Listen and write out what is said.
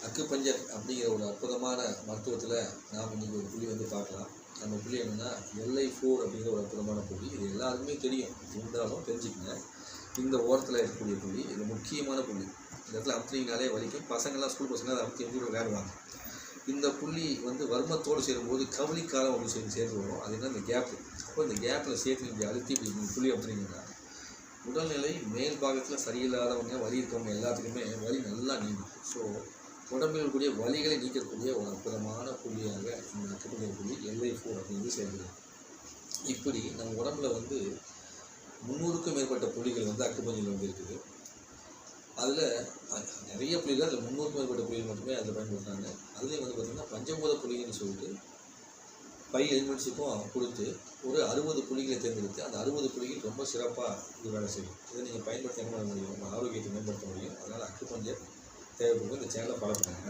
Acupuncture அப்படிங்கிற ஒரு அற்புதமான மருத்துவத்தில் நாம் இன்றைக்கி ஒரு புள்ளி வந்து பார்க்கலாம். நம்ம புள்ளி என்னென்னா LI4 அப்படிங்கிற ஒரு அற்புதமான புள்ளி. இது எல்லாருக்குமே தெரியும், இருந்தாலும் தெரிஞ்சுக்கங்க. இந்த ஓரத்தில் இருக்கக்கூடிய புள்ளி இது முக்கியமான புள்ளி. இந்த இடத்துல அமுத்தினாலே வலிக்கும். பசங்கள்லாம் ஸ்கூல் பசங்க அதை அமுத்தி எங்கூட விளையாடுவாங்க. இந்த புள்ளி வந்து வர்மத்தோடு சேரும்போது கவலிக்காலம் அப்படின்னு சேர்ந்து வரும். அது என்ன, இந்த கேப்பு. அப்போ இந்த கேப்பில் சேர்த்து நீங்கள் அழுத்தி இப்படி புள்ளி அமுத்துனீங்கன்னா உடல்நிலை மேல் பாகத்தில் சரியில்லாதவங்க, வலி இருக்கவங்க எல்லாத்துக்குமே வலி நல்லா நீங்கும். ஸோ உடம்பில் இருக்கக்கூடிய வலிகளை நீக்கக்கூடிய ஒரு அற்புதமான புள்ளியாக இந்த அக்குபஞ்சர் புள்ளி LI4 அப்படிங்கிறது சேர்ந்துடும். இப்படி நம்ம உடம்புல வந்து 300க்கும் மேற்பட்ட புள்ளிகள் வந்து அக்குபஞ்சர் வந்து இருக்குது. அதில் நிறைய புள்ளிகள், அதில் 300க்கும் மேற்பட்ட புள்ளிகள் மட்டுமே அதில் பயன்படுத்துகிறாங்க. அதுலேயும் வந்து பார்த்திங்கன்னா பஞ்சபூத புள்ளிகள்னு சொல்லிட்டு 5 எலிமெண்ட்ஸுக்கும் கொடுத்து ஒரு 60 புள்ளிகளை தேர்ந்தெடுத்து அந்த 60 புள்ளிகள் ரொம்ப சிறப்பாக இது வேலை செய்யும். இதை நீங்கள் பயன்படுத்த என்ன பண்ண முடியும், நம்ம ஆரோக்கியத்தை மேம்படுத்த முடியும். அதனால் அக்குபஞ்சர் தேவைப்படுது. இந்த சேனலை ஃபாலோ பண்ணுங்கள்.